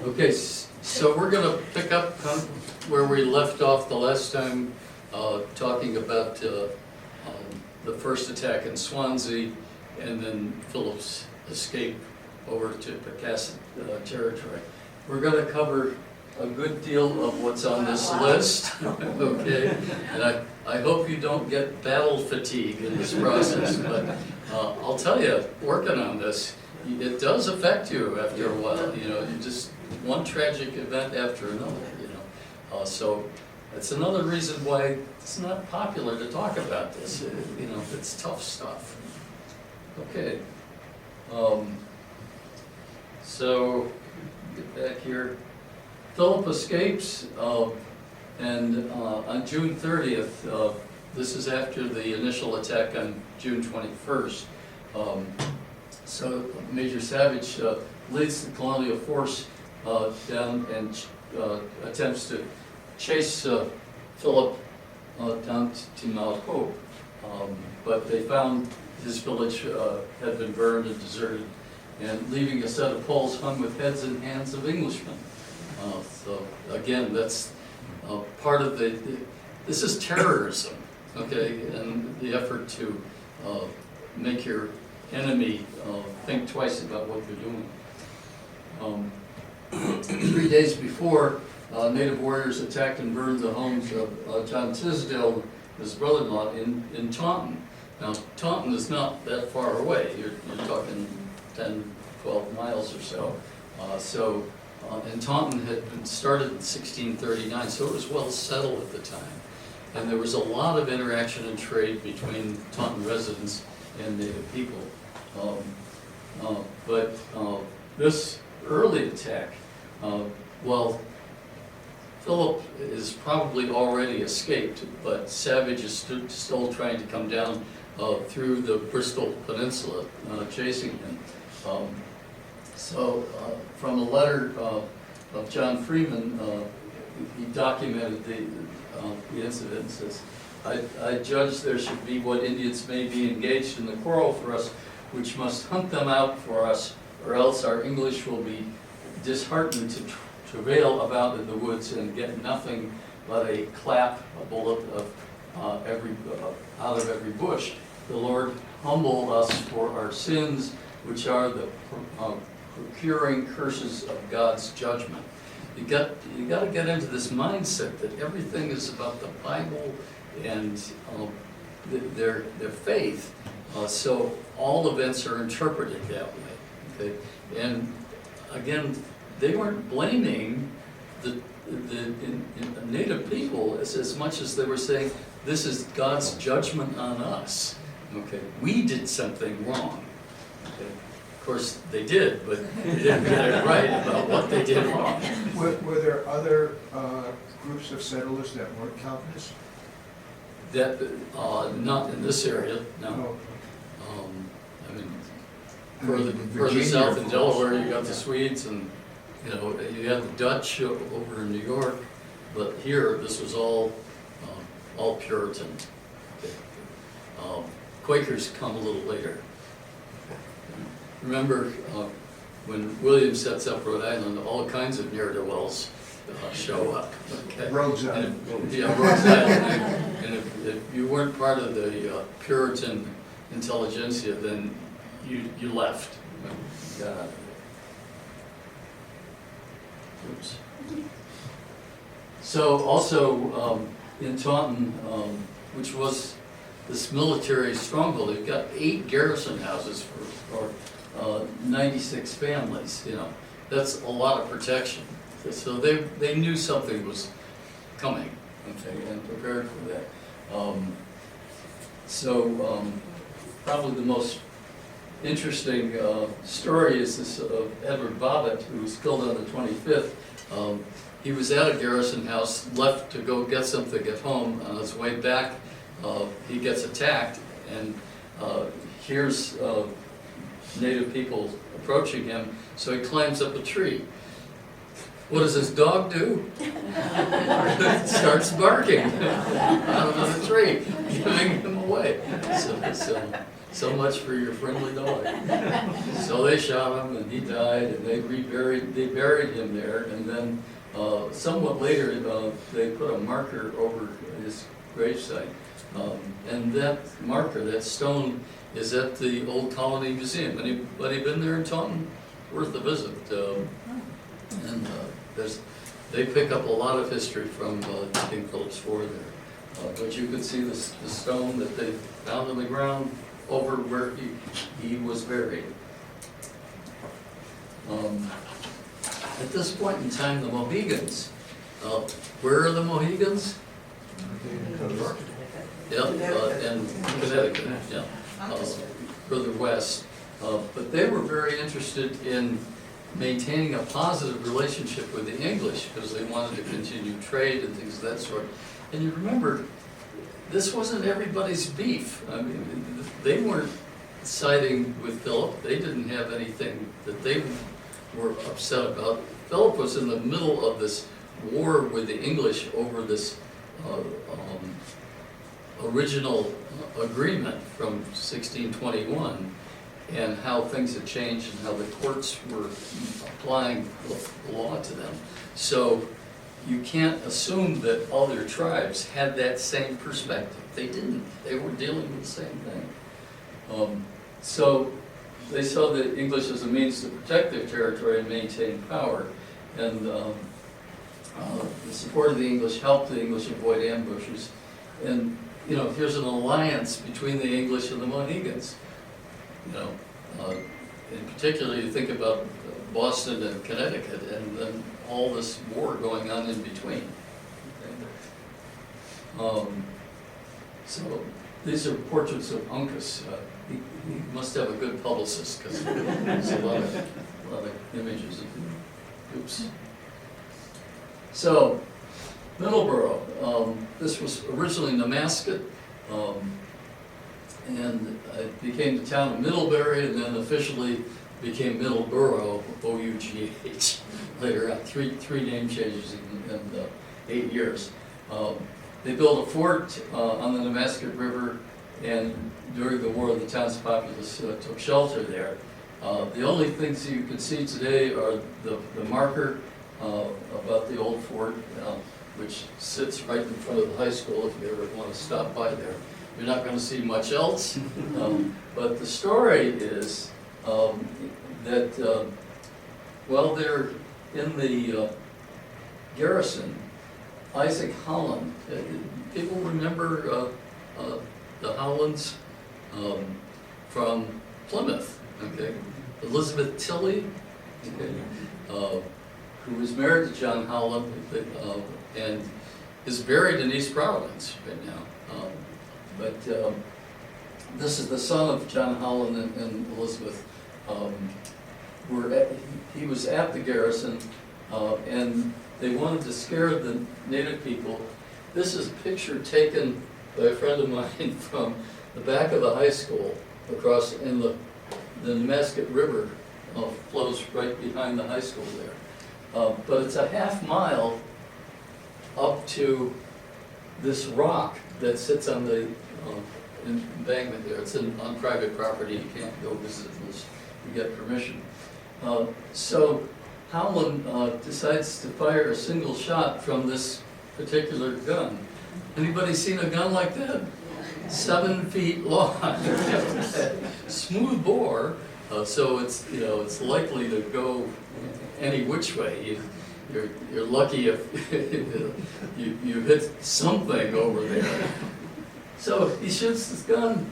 Okay, so we're going to pick up where we left off the last time, talking about the first attack in Swansea, and then Philip's escape over to Picasset territory. We're going to cover a good deal of what's on this list, okay? And I hope you don't get battle fatigue in this process, but I'll tell you, working on this, it does affect you after a while. You know, you just one tragic event after another. You know, so it's another reason why it's not popular to talk about this. You know, it's tough stuff. Okay. So get back here. Philip escapes, and on June 30th, this is after the initial attack on June 21st. So Major Savage leads the colonial force down and attempts to chase Philip down to Mount Hope, but they found his village had been burned and deserted, and leaving a set of poles hung with heads and hands of Englishmen. So again, that's part of this is terrorism, okay, and the effort to make your enemy think twice about what they're doing. 3 days before, native warriors attacked and burned the homes of John Tisdale, his brother-in-law, in Taunton. Now, Taunton is not that far away. You're talking 10, 12 miles or so. And Taunton had been started in 1639, so it was well settled at the time. And there was a lot of interaction and trade between Taunton residents and native people. But this early attack, well, Philip is probably already escaped, but Savage is still trying to come down through the Bristol Peninsula, chasing him. From a letter of John Freeman, he documented the incident and says, I judge there should be what Indians may be engaged in the quarrel for us, which must hunt them out for us, or else our English will be disheartened to travail about in the woods and get nothing but a clap, a bullet of out of every bush. The Lord humble us for our sins, which are the procuring curses of God's judgment. You got to get into this mindset that everything is about the Bible and their faith. So all events are interpreted that way. Okay, and again, they weren't blaming the native people as much as they were saying this is God's judgment on us. Okay, we did something wrong. Okay. Of course, they did, but they didn't get it right about what they did wrong. Were there other groups of settlers that weren't Calvinists? That not in this area, no. I mean, further south in Delaware, you got the Swedes, and you know you had the Dutch over in New York, but here this was all Puritan. Okay. Quakers come a little later. Remember, when William sets up Rhode Island, all kinds of ne'er-do-wells show up. Okay? Rhodes Island. Yeah, Rhodes Island. And if you weren't part of the Puritan intelligentsia, then you left. You got out of it. Oops. So also in Taunton, which was this military stronghold, they've got 8 garrison houses for 96 families. You know, that's a lot of protection. So they knew something was coming, okay, and prepared for that. Probably the most interesting story is this of Edward Bobbitt, who was killed on the 25th. He was at a garrison house, left to go get something at home. On his way back, he gets attacked, and here's native people approaching him, so he climbs up a tree. What does his dog do? Starts barking out of the tree, giving him away. So much for your friendly dog. So they shot him and he died, and they buried him there, and then somewhat later, they put a marker over his gravesite. And that marker, that stone, is at the Old Colony Museum. Anybody been there in Taunton? Worth a visit. They pick up a lot of history from King Philip's War there. But you can see the stone that they found in the ground over where he was buried. At this point in time, the Mohegans, where are the Mohegans? Yeah, in Connecticut, yeah, further west. But they were very interested in maintaining a positive relationship with the English because they wanted to continue trade and things of that sort. And you remember, this wasn't everybody's beef. I mean, they weren't siding with Philip. They didn't have anything that they were upset about. Philip was in the middle of this war with the English over this original agreement from 1621, and how things had changed and how the courts were applying the law to them. So you can't assume that other tribes had that same perspective. They didn't. They were dealing with the same thing. So they saw the English as a means to protect their territory and maintain power. And the support of the English helped the English avoid ambushes. And you know, here's an alliance between the English and the Mohegans. You know, in particular, you think about Boston and Connecticut, and then all this war going on in between. So these are portraits of Uncas. He must have a good publicist because there's a lot of images of him. Oops. So Middleborough. This was originally Nemasket, and it became the town of Middlebury, and then officially became Middleborough, O-U-G-H. Later on, three name changes in 8 years. They built a fort on the Nemasket River, and during the war, the town's populace took shelter there. The only things you can see today are the marker about the old fort, which sits right in front of the high school if you ever want to stop by there. You're not going to see much else, but the story is that while they're in the garrison, Isaac Holland, people remember the Hollands from Plymouth, okay? Elizabeth Tilley, okay? Who was married to John Holland and is buried in East Providence right now. But this is the son of John Holland and Elizabeth. He was at the garrison, and they wanted to scare the native people. This is a picture taken by a friend of mine from the back of the high school across in the Nemasket River flows right behind the high school there. But it's a half mile up to this rock that sits on the embankment there. It's on private property. You can't go visit unless you get permission. So Howland decides to fire a single shot from this particular gun. Anybody seen a gun like that? 7 feet long, smooth bore. So it's it's likely to go any which way. You're lucky if you hit something over there. So he shoots his gun,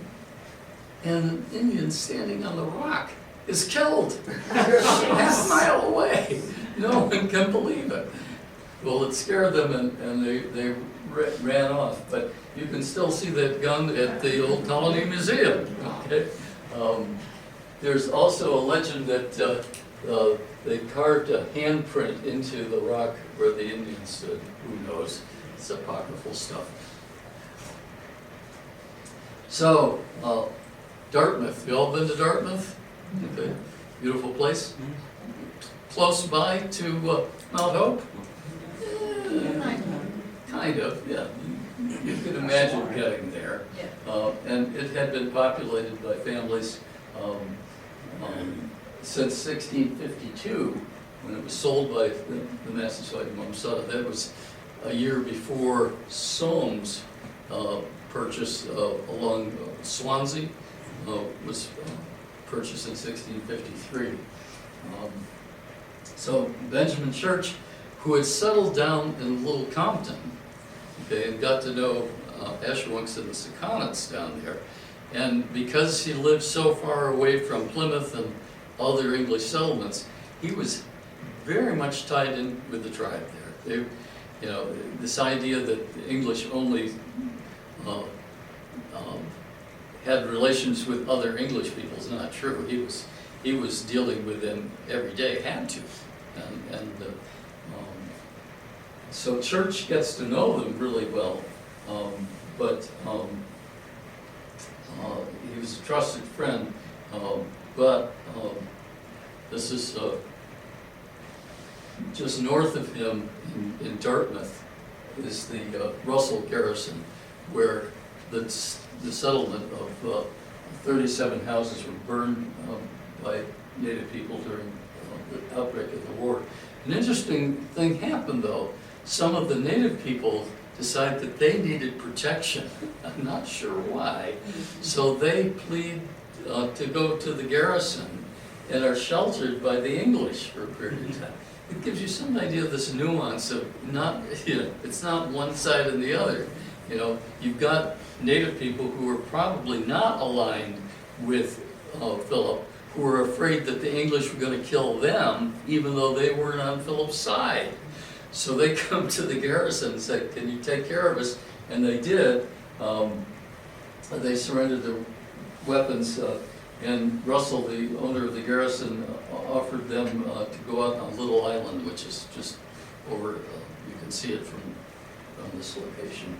and an Indian standing on the rock is killed half a mile away. No one can believe it. Well, it scared them, and they ran off. But you can still see that gun at the Old Colony Museum. Okay. There's also a legend that they carved a handprint into the rock where the Indians stood. Who knows? It's apocryphal stuff. So, Dartmouth. You all been to Dartmouth? Okay. Beautiful place. Close by to Mount Hope? Kind of, yeah. you can imagine getting there. Yeah. And it had been populated by families since 1652, when it was sold by the Massasoit Mumsutta. That was a year before Soames purchase along Swansea was purchased in 1653. So Benjamin Church, who had settled down in Little Compton, okay, and got to know Eshelwinks and the Sakonets down there, and because he lived so far away from Plymouth and other English settlements, he was very much tied in with the tribe there. They, you know, this idea that the English only had relations with other English people is not true. He was dealing with them every day, had to, and so Church gets to know them really well, but he was a trusted friend. But this is just north of him in Dartmouth is the Russell garrison, where the settlement of 37 houses were burned by Native people during the outbreak of the war. An interesting thing happened, though. Some of the Native people decided that they needed protection. I'm not sure why. So they plead to go to the garrison and are sheltered by the English for a period of time. It gives you some idea of this nuance of not, you know, it's not one side and the other. You know, you've got Native people who are probably not aligned with Philip, who were afraid that the English were going to kill them, even though they weren't on Philip's side. So they come to the garrison and say, "Can you take care of us?" And they did. They surrendered their weapons, and Russell, the owner of the garrison, offered them to go out on Little Island, which is just over, you can see it from this location.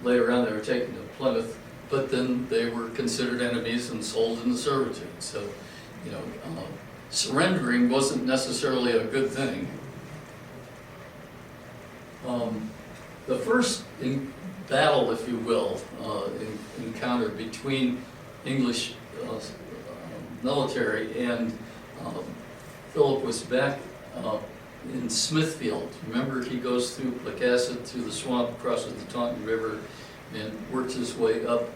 Later on they were taken to Plymouth, but then they were considered enemies and sold into servitude. So, you know, surrendering wasn't necessarily a good thing. The first battle, if you will, encounter between English military and Philip was back in Smithfield. Remember, he goes through Placasset, through the swamp, crosses the Taunton River, and works his way up.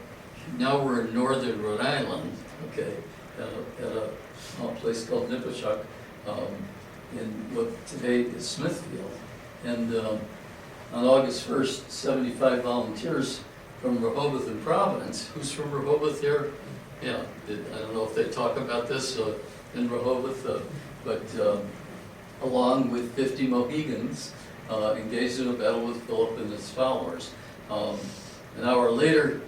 Now we're in northern Rhode Island, okay, at a place called Nipawshuk, in what today is Smithfield. And on August 1st, 75 volunteers from Rehoboth and Providence. Who's from Rehoboth here? Yeah, I don't know if they talk about this in Rehoboth, but along with 50 Mohegans, engaged in a battle with Philip and his followers. An hour later,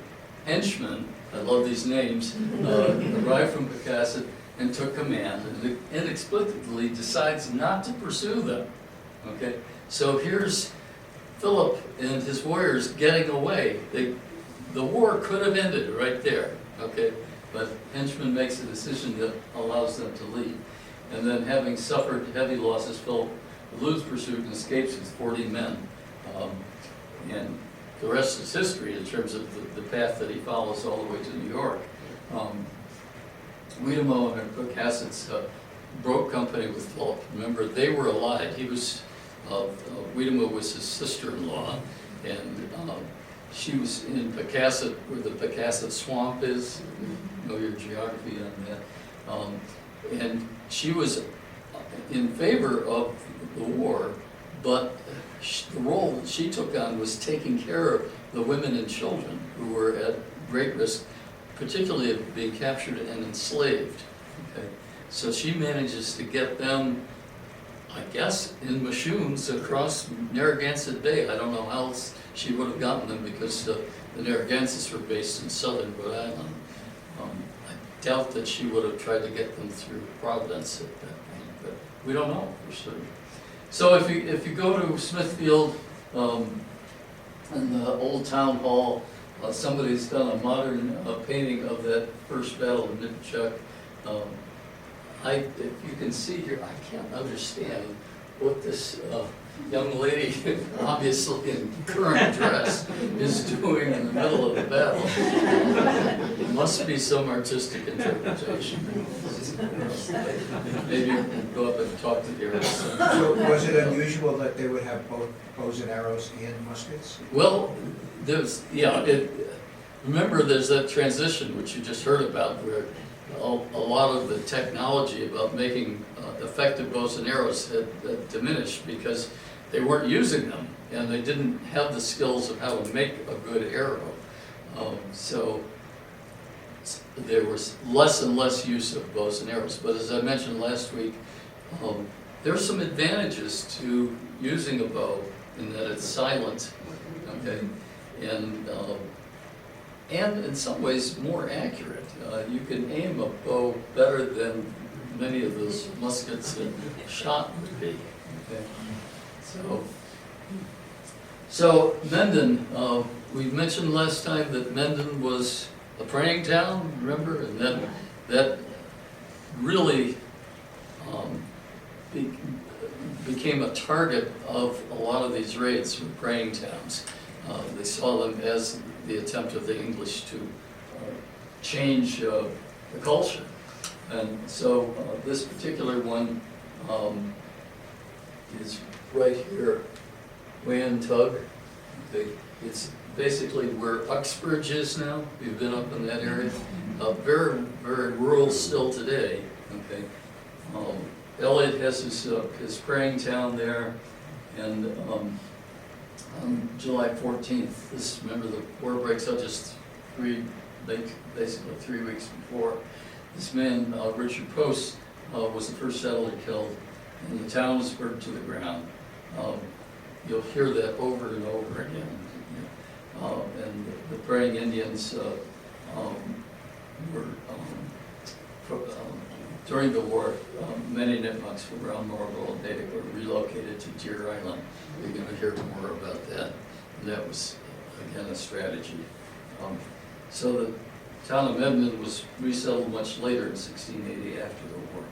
henchmen, I love these names, arrived from Placasset and took command, and inexplicably decides not to pursue them. Okay, so here's Philip and his warriors getting away. The war could have ended right there, okay? But henchman makes a decision that allows them to leave. And then, having suffered heavy losses, Philip eludes pursuit and escapes with 40 men. And the rest is history in terms of the path that he follows all the way to New York. Wiedemo and Placasset's broke company with Philip. Remember, they were allied. He was Wiedemo was his sister-in-law, and she was in Placasset, where the Placasset swamp is. You know your geography on that. And she was in favor of the war, but the role she took on was taking care of the women and children who were at great risk, particularly of being captured and enslaved. Okay? So she manages to get them, I guess, in Mashoons across Narragansett Bay. I don't know how else she would have gotten them, because the Narragansetts were based in southern Rhode Island. I doubt that she would have tried to get them through Providence at that point, but we don't know for certain. So if you go to Smithfield, in the old town hall, somebody's done a modern painting of that first battle of Nipawshuk. If you can see here, I can't understand what this young lady, obviously in current dress, is doing in the middle of the battle. It must be some artistic interpretation. Maybe you can go up and talk to the artist. So was it unusual that they would have both bows and arrows and muskets? Well, there's, yeah, remember there's that transition which you just heard about where a lot of the technology about making effective bows and arrows had diminished because they weren't using them and they didn't have the skills of how to make a good arrow. So there was less and less use of bows and arrows. But as I mentioned last week, there are some advantages to using a bow in that it's silent, okay, and in some ways more accurate. You can aim a bow better than many of those muskets and shot would be. Okay. So Menden, we mentioned last time that Menden was a praying town, remember? And that really became a target of a lot of these raids from praying towns. They saw them as the attempt of the English to change the culture. And so this particular one is right here, Wan Tug. It's basically where Uxbridge is now. We've been up in that area. Very, very rural still today. Okay. Elliot has his praying town there, and on July 14th, remember the war breaks out just basically 3 weeks before. This man, Richard Post, was the first settler killed, and the town was burned to the ground. You'll hear that over and over again. And the praying Indians were, during the war, many Nipmucks from around Norval and Natick were relocated to Deer Island. You're going to hear more about that. And that was, again, a strategy. So the town of Menden was resettled much later in 1680 after the war.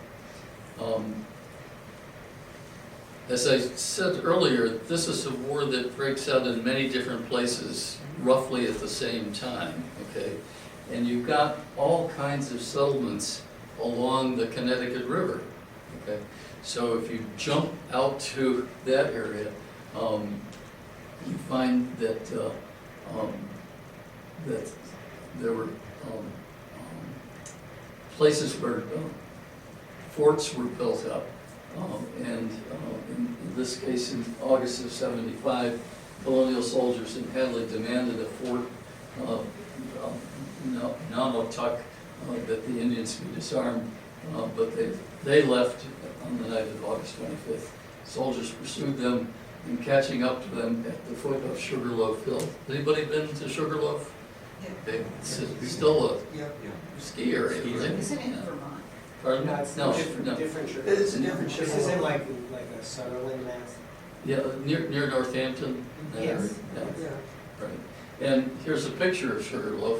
As I said earlier, this is a war that breaks out in many different places roughly at the same time, okay? And you've got all kinds of settlements along the Connecticut River, okay? So if you jump out to that area, you find that that there were places where forts were built up. And in this case, in August of '75, colonial soldiers in Hadley demanded a fort, Naumatuck, that the Indians be disarmed, but they left on the night of August 25th. Soldiers pursued them and catching up to them at the foot of Sugarloaf Hill. Anybody been to Sugarloaf? Yeah. It's still a Yeah. ski area, right? Isn't it in Vermont? Pardon? No, it's No, different, no. different sugar. It's a different This sugar. is in like a Sutherland, Mass. Yeah, near Northampton. that Yes. area, yeah. Yeah. Right. And here's a picture of Sugarloaf.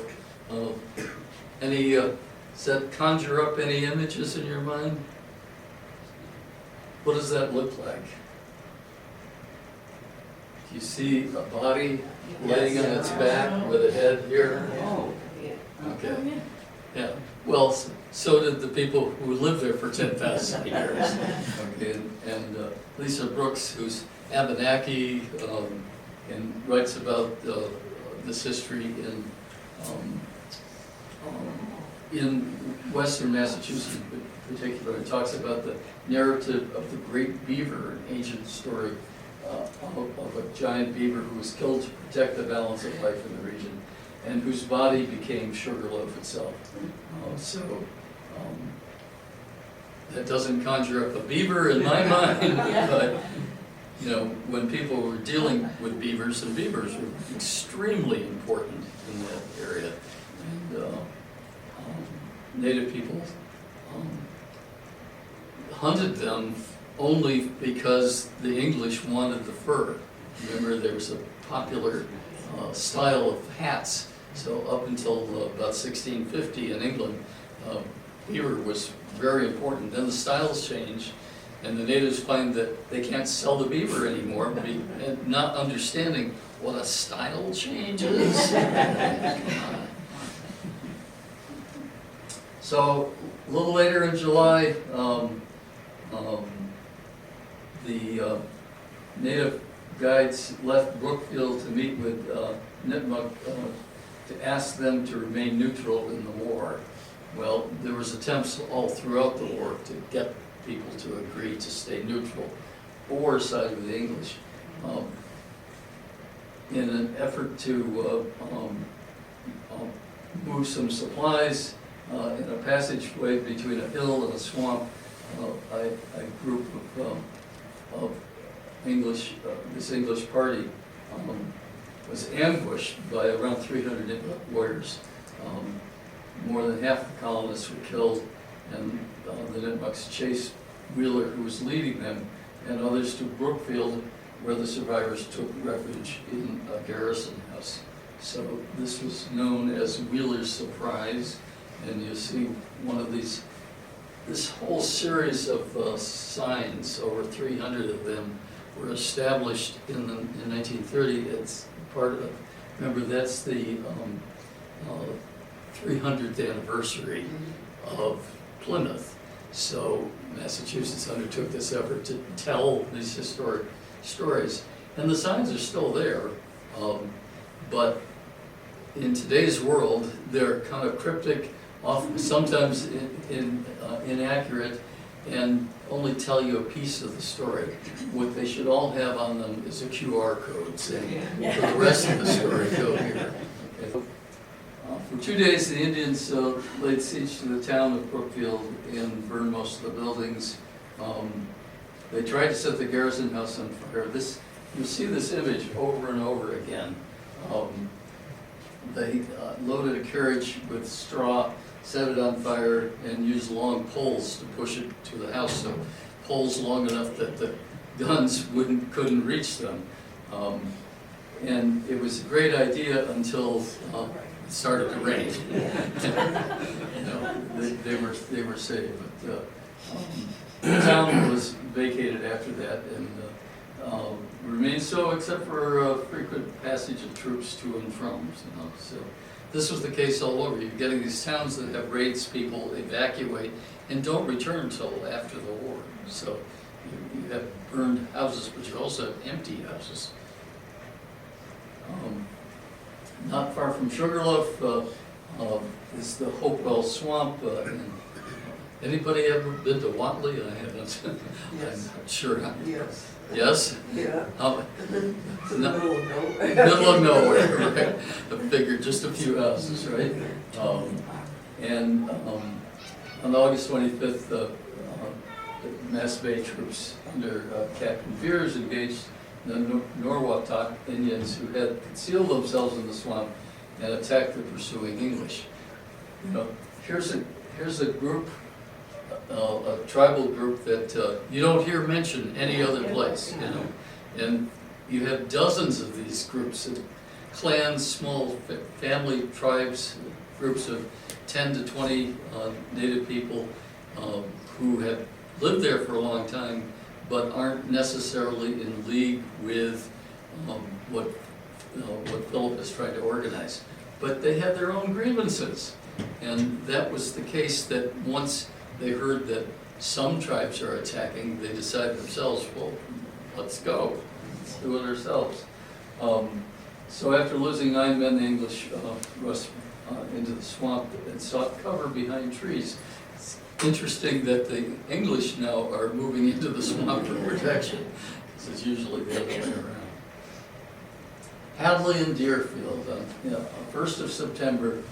Does that conjure up any images in your mind? What does that look like? Do you see a body laying on its back with a head here? Oh, Okay. Yeah. Well, so did the people who lived there for 10,000 years. Okay. And Lisa Brooks, who's Abenaki, and writes about this history in Western Massachusetts in particular. It talks about the narrative of the great beaver, an ancient story of a giant beaver who was killed to protect the balance of life in the region, and whose body became Sugarloaf itself. That doesn't conjure up a beaver in my mind, but you know, when people were dealing with beavers, and beavers were extremely important in that area, and Native people hunted them only because the English wanted the fur. Remember, there was a popular style of hats. So up until about 1650 in England, beaver was very important. Then the styles changed, And the natives claim that they can't sell the beaver anymore, and not understanding what a style change is. So, a little later in July, the native guides left Brookfield to meet with Nipmuc to ask them to remain neutral in the war. Well, there was attempts all throughout the war to get people to agree to stay neutral or side with the English. In an effort to move some supplies in a passageway between a hill and a swamp, a group of English, this English party was ambushed by around 300 warriors. More than half the colonists were killed, and the Nipmucs chased Wheeler, who was leading them, and others to Brookfield, where the survivors took refuge in a garrison house. So this was known as Wheeler's Surprise, and you see one of these, this whole series of signs, over 300 of them, were established in 1930. It's part of, remember, that's the 300th anniversary of Plymouth. So Massachusetts undertook this effort to tell these historic stories. And the signs are still there, but in today's world, they're kind of cryptic, often sometimes inaccurate, and only tell you a piece of the story. What they should all have on them is a QR code saying, for the rest of the story, go here. Okay. For 2 days, the Indians laid siege to the town of Brookfield and burned most of the buildings. They tried to set the garrison house on fire. You see this image over and over again. They loaded a carriage with straw, set it on fire, and used long poles to push it to the house, so poles long enough that the guns couldn't reach them. And it was a great idea until it started to rain. They were saved, but the town was vacated after that, and remained so except for frequent passage of troops to and from. So this was the case all over. You're getting these towns that have raids, people evacuate and don't return until after the war. So you have burned houses, but you also have empty houses. Not far from Sugarloaf is the Hopewell Swamp. Anybody ever been to Watley? I haven't. Yes. I'm sure. Yes. Yes? Yeah. It's in the No. middle of nowhere. Middle of nowhere, right? I figured just a few houses, right? And on August 25th, the Mass Bay troops under Captain Veers engaged the Norwottuck Indians, who had concealed themselves in the swamp and attacked the pursuing English. You know, here's a group, a tribal group that you don't hear mentioned any other place, you know. And you have dozens of these groups, clans, small family tribes, groups of 10 to 20 native people who have lived there for a long time, but aren't necessarily in league with what Philip is trying to organize. But they had their own grievances. And that was the case that once they heard that some tribes are attacking, they decided themselves, well, let's go, let's do it ourselves. So after losing 9 men, the English rushed into the swamp and sought cover behind trees. It's interesting that the English now are moving into the swamp for protection. This is usually the other way around. Hadley and Deerfield, on 1st of September,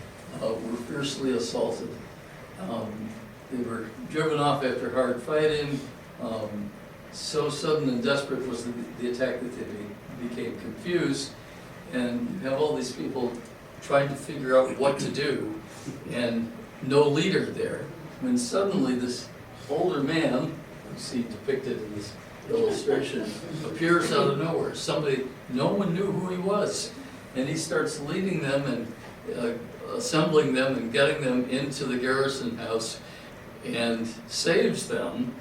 were fiercely assaulted. They were driven off after hard fighting. So sudden and desperate was the attack that they became confused. And you have all these people trying to figure out what to do, and no leader there. When suddenly this older man, you see depicted in this illustration, appears out of nowhere. Somebody, no one knew who he was. And he starts leading them and assembling them and getting them into the garrison house and saves them.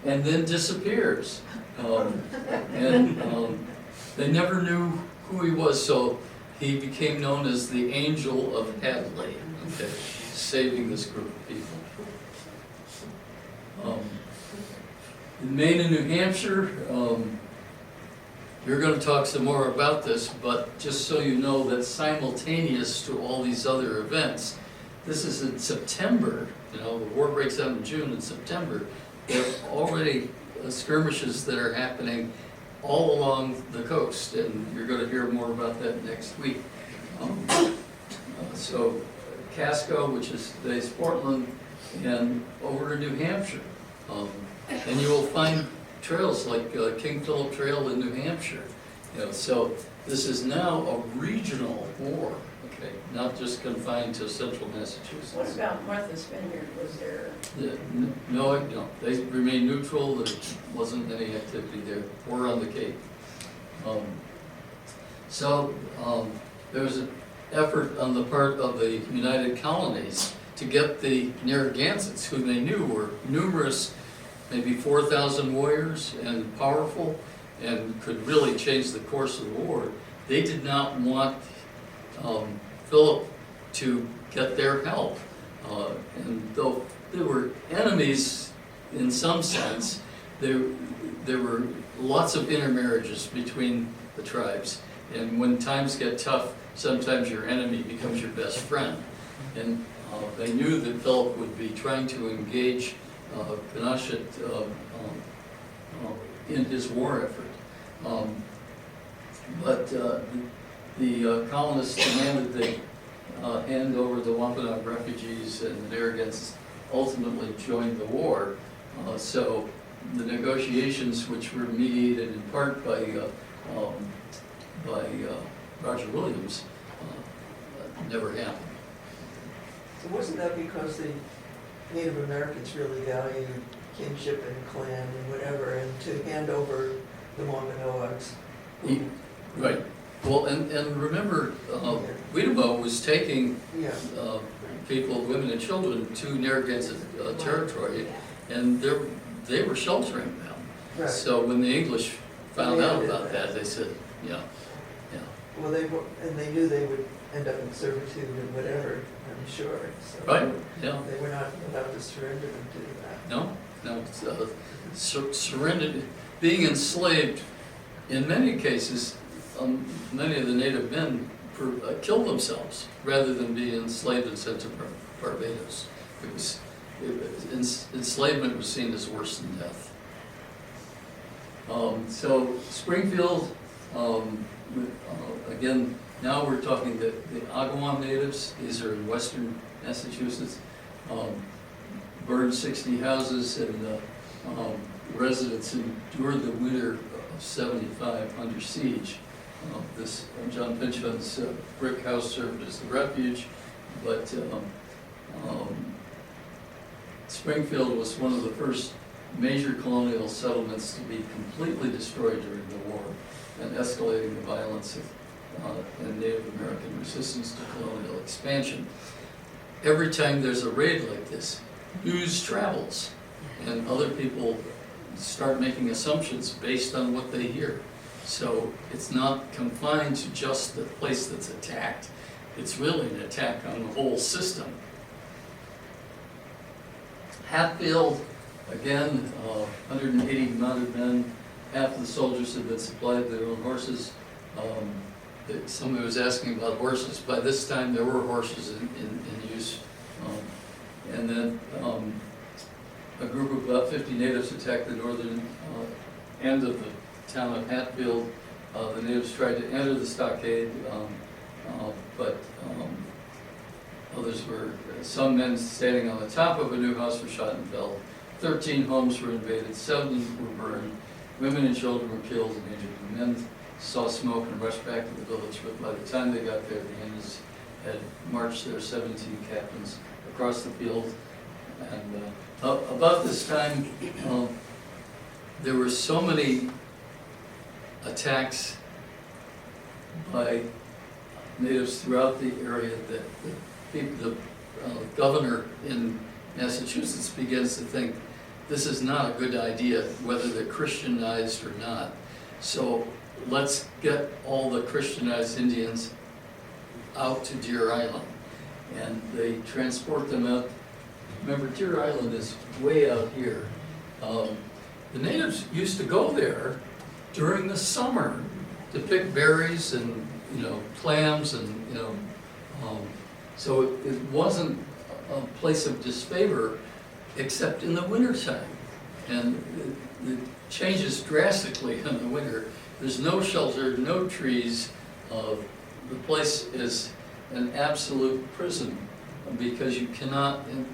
and then disappears. And they never knew who he was, so he became known as the Angel of Hadley, okay, saving this group of people. In Maine and New Hampshire, you're going to talk some more about this, but just so you know that simultaneous to all these other events, this is in September, the war breaks out in June and September, there are already skirmishes that are happening all along the coast, and you're going to hear more about that next week. So Casco, which is today's Portland, and over to New Hampshire. And you will find trails like King Philip Trail in New Hampshire. So this is now a regional war, okay, not just confined to central Massachusetts. What about Martha's Vineyard? Was there? No, they remained neutral. There wasn't any activity there. Or on the Cape. There was an effort on the part of the United Colonies to get the Narragansetts, who they knew were numerous, maybe 4,000 warriors and powerful, and could really change the course of the war. They did not want Philip to get their help. And though they were enemies in some sense, there were lots of intermarriages between the tribes. And when times get tough, sometimes your enemy becomes your best friend. And they knew that Philip would be trying to engage Pinochet in his war effort. But the colonists demanded they hand over the Wampanoag refugees, and the Narragansetts ultimately joined the war. So the negotiations, which were mediated in part by Roger Williams, never happened. So wasn't that because the Native Americans really valued kinship and clan and whatever, and to hand over the Wampanoags? Right. Well, and remember, Wiedema was taking Yeah, people, women and children to Narragansett territory, and they were sheltering them. right. So when the English found out about that, they said, yeah. Well, they knew they would end up in servitude and whatever, I'm sure. So Right, yeah. They were not allowed to surrender them to that. No, surrendered, being enslaved, in many cases, many of the native men killed themselves rather than be enslaved and sent to Barbados. Enslavement was seen as worse than death. So Springfield, again, now we're talking the Agawam natives. These are in western Massachusetts. Burned 60 houses, and residents endured the winter of '75 under siege. This John Pynchon's brick house served as the refuge, but Springfield was one of the first major colonial settlements to be completely destroyed during the war, and escalating the violence and Native American resistance to colonial expansion. Every time there's a raid like this, news travels, and other people start making assumptions based on what they hear. So it's not confined to just the place that's attacked. It's really an attack on the whole system. Hatfield, again, 180 mounted men. Half of the soldiers had been supplied their own horses. Somebody was asking about horses. By this time, there were horses in use. And then a group of about 50 natives attacked the northern end of the town of Hatfield. The natives tried to enter the stockade, but others were, some men standing on the top of a new house were shot and fell. 13 homes were invaded, 7 were burned. Women and children were killed and injured. The men saw smoke and rushed back to the village, but by the time they got there, the Indians had marched their 17 captains across the field. And about this time, there were so many attacks by natives throughout the area that the governor in Massachusetts begins to think this is not a good idea, whether they're Christianized or not. So let's get all the Christianized Indians out to Deer Island. And they transport them out. Remember, Deer Island is way out here. The natives used to go there during the summer to pick berries and, clams and, so it wasn't a place of disfavor except in the wintertime. And it changes drastically in the winter. There's no shelter, no trees. The place is an absolute prison because you cannot, in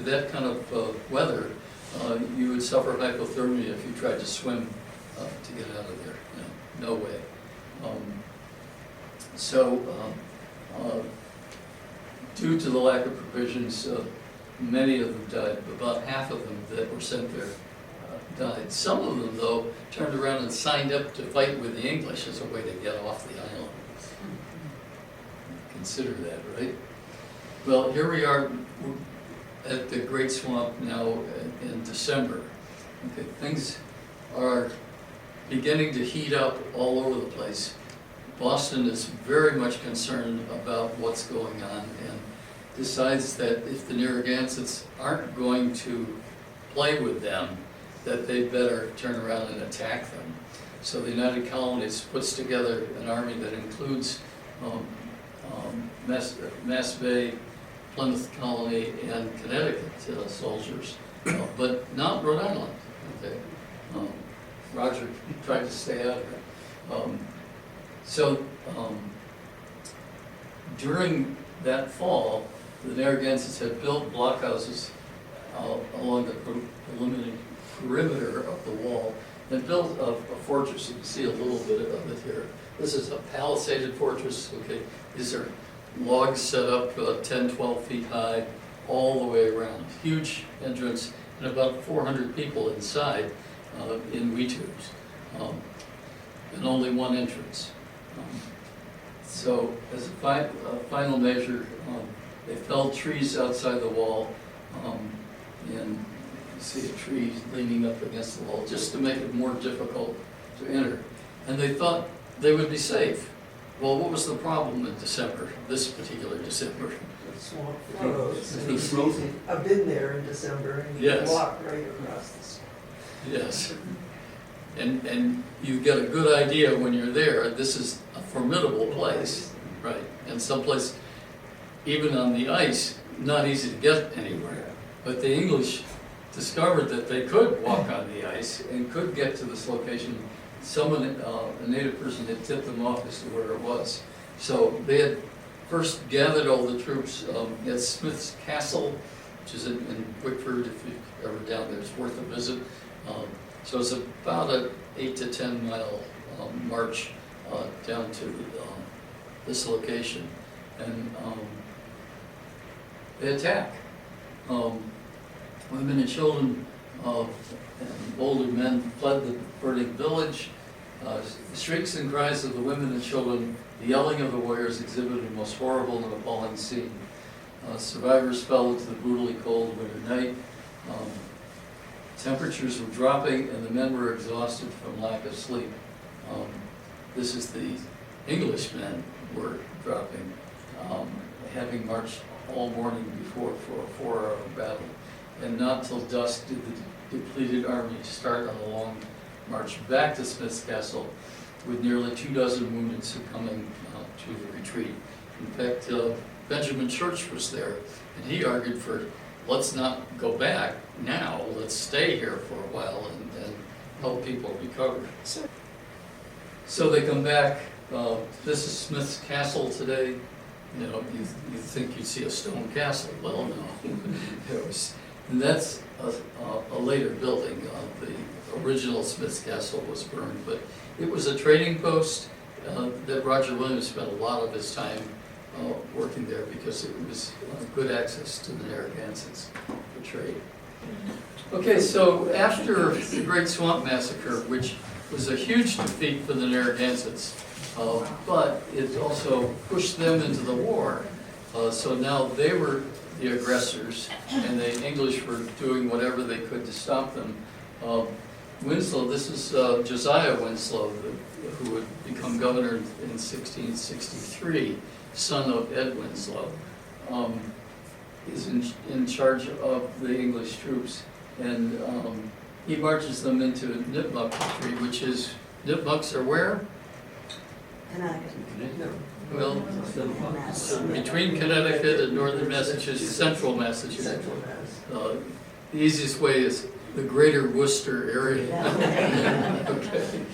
that kind of weather, you would suffer hypothermia if you tried to swim to get out of there. No way. Due to the lack of provisions, many of them died. About half of them that were sent there died. Some of them, though, turned around and signed up to fight with the English as a way to get off the island. Consider that, right? Well, here we are at the Great Swamp now in December. Okay, things are beginning to heat up all over the place. Boston is very much concerned about what's going on and decides that if the Narragansetts aren't going to play with them, that they better turn around and attack them. So the United Colonies puts together an army that includes Mass Bay, Plymouth Colony, and Connecticut soldiers, but not Rhode Island. Okay. Roger tried to stay out of it. During that fall, the Narragansetts had built blockhouses along the perimeter of the wall and built a fortress. You can see a little bit of it here. This is a palisaded fortress. Okay, these are logs set up 10, 12 feet high all the way around. Huge entrance and about 400 people inside in wee-tubes, and only one entrance. So as a final measure, they felled trees outside the wall, and you see a tree leaning up against the wall just to make it more difficult to enter. And they thought they would be safe. Well, what was the problem in December, this particular December? The swamp froze. It was frozen. I've been there in December and you Yes. walk right across the swamp. Yes. And you get a good idea when you're there, this is a formidable place, right? And someplace, even on the ice, not easy to get anywhere. But the English discovered that they could walk on the ice and could get to this location. Someone, a native person, had tipped them off as to where it was. So they had first gathered all the troops at Smith's Castle, which is in Wickford. If you're ever down there, it's worth a visit. So it's about an 8 to 10 mile march down to this location. And they attack. Women and children and older men fled the burning village. Shrieks and cries of the women and children, the yelling of the warriors exhibited a most horrible and appalling scene. Survivors fell into the brutally cold winter night. Temperatures were dropping and the men were exhausted from lack of sleep. This is the English men were dropping, having marched all morning before for a 4-hour battle. And not till dusk did the depleted army start on a long march back to Smith's Castle, with nearly 24 wounded succumbing to the retreat. In fact, Benjamin Church was there, and he argued for, let's not go back now, let's stay here for a while and help people recover. So they come back. This is Smith's Castle today. You know, you think you'd see a stone castle. Well, no. It was, and that's a later building. The original Smith's Castle was burned, but it was a trading post that Roger Williams spent a lot of his time working there because it was good access to the Narragansetts for trade. Okay, so after the Great Swamp Massacre, which was a huge defeat for the Narragansetts, but it also pushed them into the war. So now they were the aggressors, and the English were doing whatever they could to stop them. Winslow, this is Josiah Winslow, who would become governor in 1663, son of Ed Winslow, is in charge of the English troops. And he marches them into Nipmuc country, which is, Nipmucs are where? No. Well, between Connecticut and northern Massachusetts, central Massachusetts. Central Mass. The easiest way is the greater Worcester area. Okay.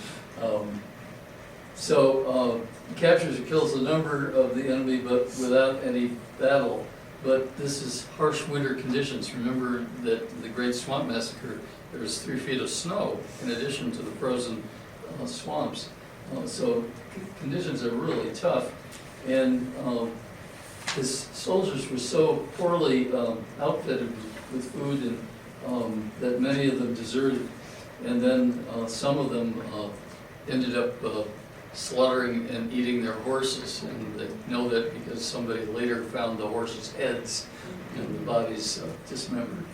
So he captures or kills a number of the enemy, but without any battle. But this is harsh winter conditions. Remember that the Great Swamp Massacre, there was 3 feet of snow in addition to the frozen swamps. So conditions are really tough. And his soldiers were so poorly outfitted with food and that many of them deserted. And then some of them ended up slaughtering and eating their horses. And they know that because somebody later found the horses' heads and the bodies dismembered.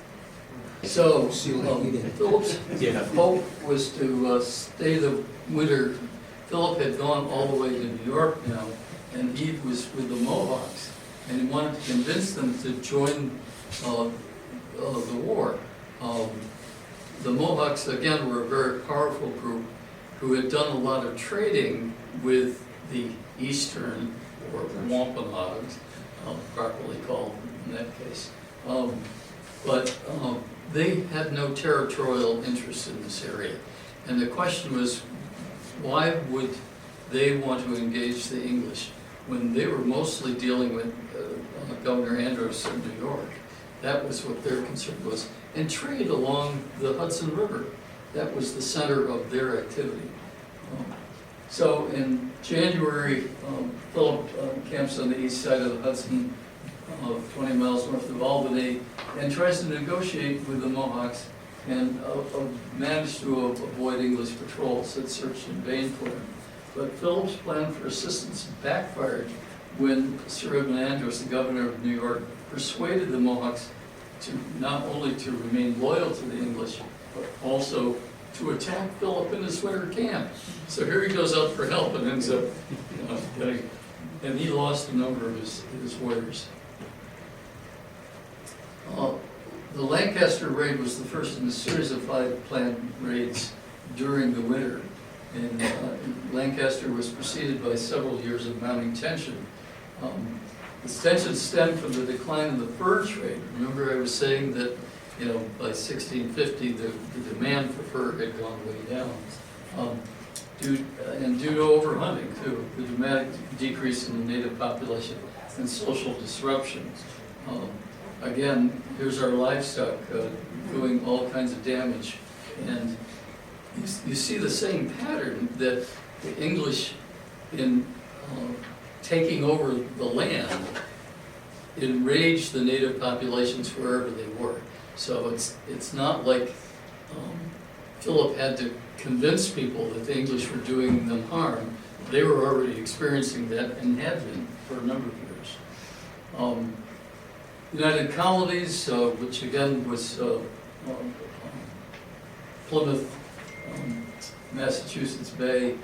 So Philip's hope was to stay the winter. Philip had gone all the way to New York now, and he was with the Mohawks, and he wanted to convince them to join the war. The Mohawks, again, were a very powerful group who had done a lot of trading with the Eastern, or Wampanoags, properly called in that case. But they had no territorial interest in this area. And the question was, why would they want to engage the English when they were mostly dealing with Governor Andros in New York? That was what their concern was. And trade along the Hudson River. That was the center of their activity. So in January, Philip camps on the east side of the Hudson, 20 miles north of Albany, and tries to negotiate with the Mohawks, and managed to avoid English patrols that searched in vain for him. But Philip's plan for assistance backfired when Sir Edmund Andros, the governor of New York, persuaded the Mohawks to not only to remain loyal to the English, but also to attack Philip in his winter camp. So here he goes out for help and ends up getting, and he lost a number of his warriors. The Lancaster raid was the first in a series of 5 planned raids during the winter. And Lancaster was preceded by several years of mounting tension. This tension stemmed from the decline in the fur trade. Remember I was saying that, by 1650, the demand for fur had gone way down. Due to overhunting, too, the dramatic decrease in the native population and social disruptions. Again, here's our livestock doing all kinds of damage. And you see the same pattern that the English, in taking over the land, enraged the native populations wherever they were. So it's not like Philip had to convince people that the English were doing them harm. They were already experiencing that and had been for a number of years. United Colonies, which again was Plymouth, Massachusetts Bay,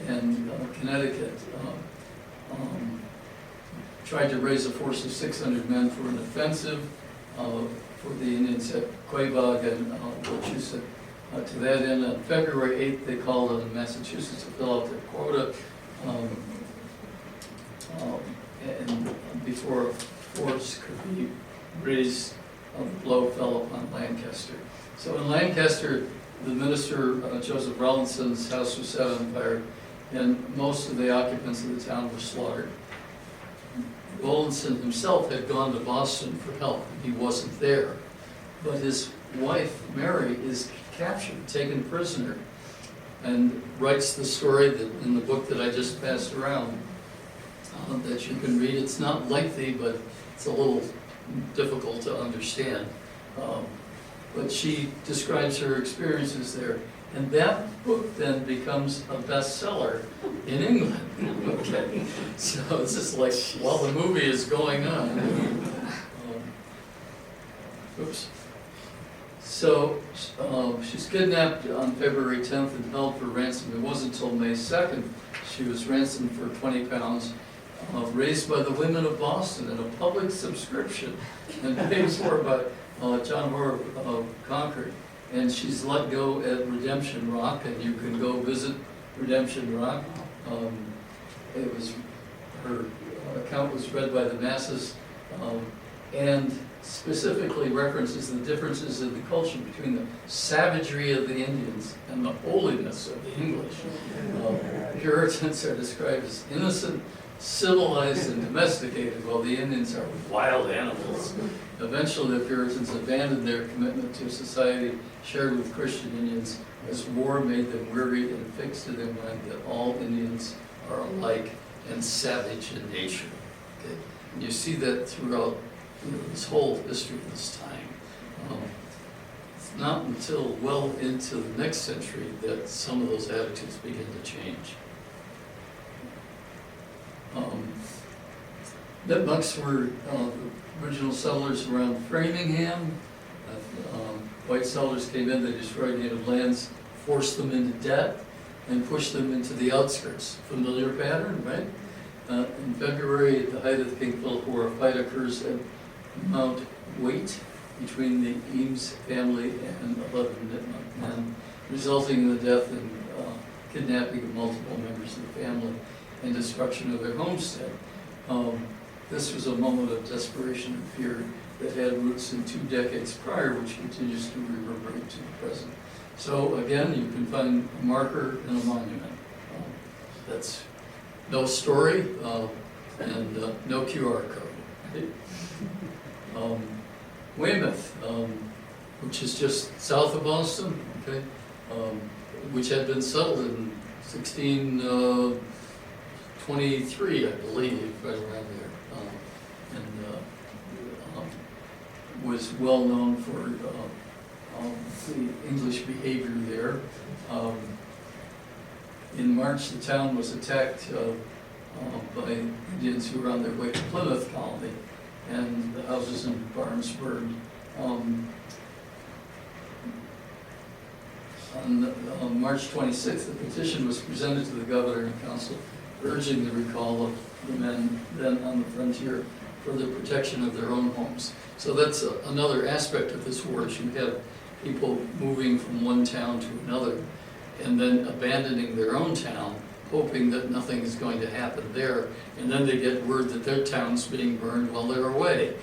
and Connecticut, tried to raise a force of 600 men for an offensive for the Indians at Quabog and Wachusett. To that end, on February 8th, they called on Massachusetts to fill out their quota, and before a force could be raised, the blow fell upon Lancaster. So in Lancaster, the minister, Joseph Rawlinson's house was set on fire, and most of the occupants of the town were slaughtered. Rawlinson himself had gone to Boston for help. He wasn't there. But his wife, Mary, is captured, taken prisoner, and writes the story that in the book that I just passed around that you can read. It's not lengthy, but it's a little difficult to understand. But she describes her experiences there. And that book then becomes a bestseller in England. Okay, so it's just like while the movie is going on. Oops. So, she's kidnapped on February 10th and held for ransom. It wasn't until May 2nd she was ransomed for 20 pounds, raised by the women of Boston in a public subscription and paid for by John Hoare of Concord. And she's let go at Redemption Rock, and you can go visit Redemption Rock. It was, her account was read by the masses, and specifically references the differences in the culture between the savagery of the Indians and the holiness of the English. Puritans are described as innocent, civilized, and domesticated, while the Indians are wild animals. Eventually, the Puritans abandoned their commitment to a society shared with Christian Indians as war made them weary and fixed in their mind that all Indians are alike and savage in nature. Okay? And you see that throughout this whole history of this time. It's not until well into the next century that some of those attitudes begin to change. Nipmucks were the original settlers around Framingham. White settlers came in, they destroyed native lands, forced them into debt, and pushed them into the outskirts. Familiar pattern, right? In February, at the height of the King Philip War, a fight occurs at Mount Waite between the Eames family and 11 Nipmuc men, resulting in the death and kidnapping of multiple members of the family and destruction of their homestead. This was a moment of desperation and fear that had roots in 2 decades prior, which continues to reverberate to the present. So again, you can find a marker and a monument. That's no story and no QR code. Right? Weymouth, which is just south of Boston, okay, which had been settled in 1623, I believe, right around there, and was well known for the English behavior there. In March, the town was attacked by Indians who were on their way to Plymouth Colony, and the houses and barns burned. On March 26th, a petition was presented to the governor and council urging the recall of the men then on the frontier for the protection of their own homes. So that's another aspect of this war, is you have people moving from one town to another and then abandoning their own town, hoping that nothing is going to happen there, and then they get word that their town's being burned while they're away.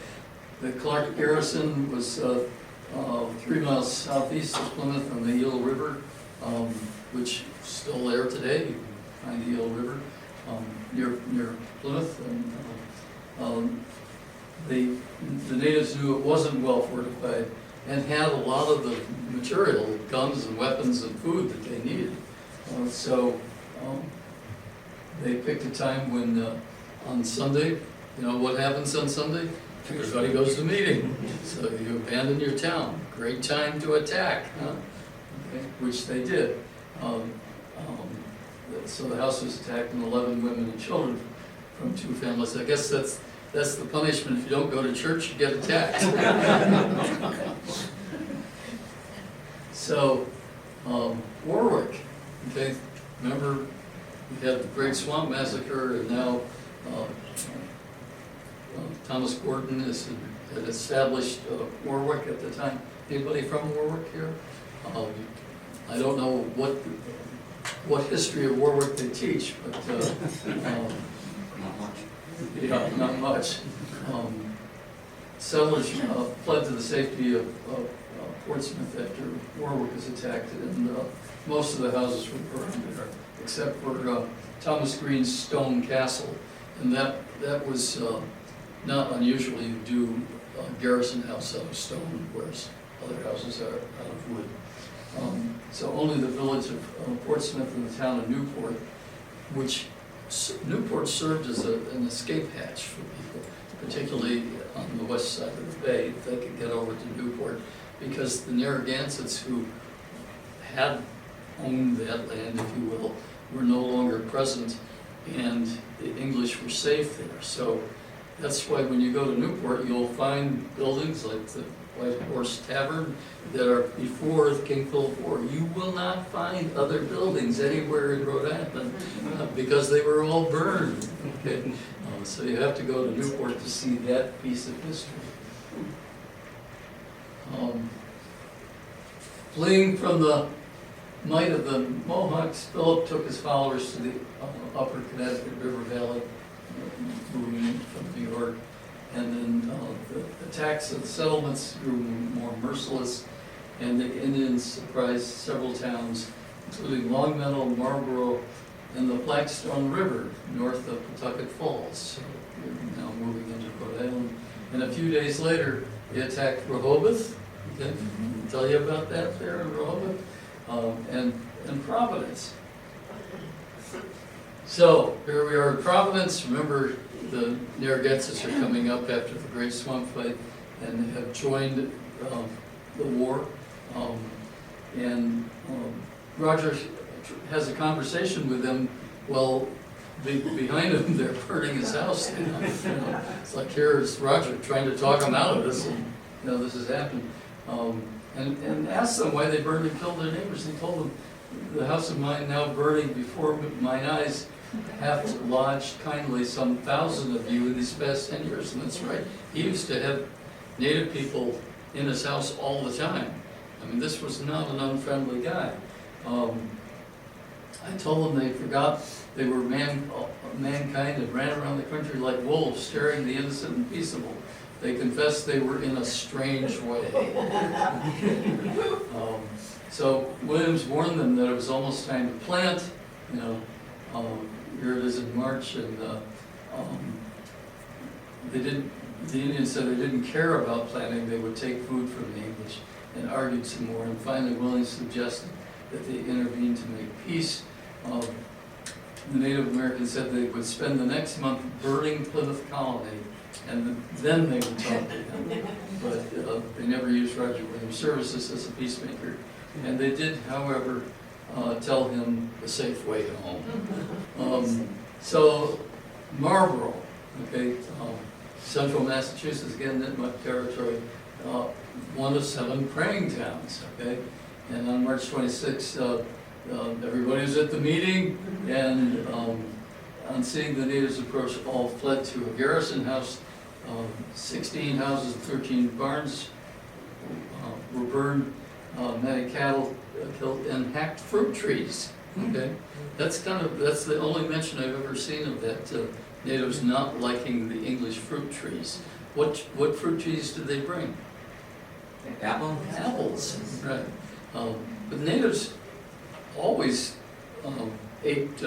The Clark garrison was 3 miles southeast of Plymouth on the Eel River, which is still there today. You can find the Eel River near Plymouth. And the natives knew it wasn't well fortified and had a lot of the material, guns and weapons and food that they needed. So they picked a time when on Sunday, you know what happens on Sunday? Everybody goes to meeting. So you abandon your town. Great time to attack, huh? Okay, which they did. So the house was attacked and 11 women and children from 2 families. I guess that's the punishment. If you don't go to church, you get attacked. So, Warwick, okay, remember we had the Great Swamp Massacre, and now Thomas Gordon had established Warwick at the time. Anybody from Warwick here? I don't know what history of Warwick they teach, but yeah, not much. Settlers fled to the safety of Portsmouth after Warwick was attacked, and most of the houses were burned there, except for Thomas Green's stone castle, and that was not unusual. You do a garrison house out of stone, whereas other houses are out of wood. So only the village of Portsmouth and the town of Newport, which Newport served as an escape hatch for people, particularly on the west side of the bay, if they could get over to Newport, because the Narragansetts, who had owned that land, if you will, were no longer present, and the English were safe there. So that's why when you go to Newport, you'll find buildings like the White Horse Tavern that are before the King Philip War. You will not find other buildings anywhere in Rhode Island because they were all burned. Okay? So you have to go to Newport to see that piece of history. Fleeing from the might of the Mohawks, Philip took his followers to the upper Connecticut River Valley, moving from New York. And then the attacks of the settlements grew more merciless, and the Indians surprised several towns, including Longmeadow, Marlborough, and the Blackstone River, north of Pawtucket Falls. So we're now moving into Rhode Island. And a few days later, they attacked Rehoboth. Okay? Tell you about that there in Rehoboth, and Providence. So here we are in Providence. Remember, the Narragansetts are coming up after the Great Swamp Fight and have joined the war. Roger has a conversation with them. Well, behind him, they're burning his house. You know, it's like here's Roger trying to talk him out of this, and this has happened. And asked them why they burned and killed their neighbors. They told them, the house of mine now burning before mine eyes hath lodged kindly some 1,000 of you in these past 10 years. And that's right. He used to have native people in his house all the time. I mean, this was not an unfriendly guy. I told them they forgot they were mankind and ran around the country like wolves, staring the innocent and peaceable. They confessed they were in a strange way. So Williams warned them that it was almost time to plant. Here it is in March, and the Indians said they didn't care about planting. They would take food from the English, and argued some more. And finally, Williams suggested that they intervene to make peace. The Native Americans said they would spend the next month burning Plymouth Colony, and then they would talk to him. But they never used Roger Williams' services as a peacemaker. And they did, however, tell him the safe way home. So Marlborough, okay, central Massachusetts, again, Nipmuc territory, one of 7 praying towns, okay? And on March 26th, everybody was at the meeting, and on seeing the natives approach, all fled to a garrison house. 16 houses, 13 barns were burned, many cattle killed, and hacked fruit trees. Okay, that's the only mention I've ever seen of that. Natives not liking the English fruit trees. What fruit trees did they bring? Apples, right? But natives always ate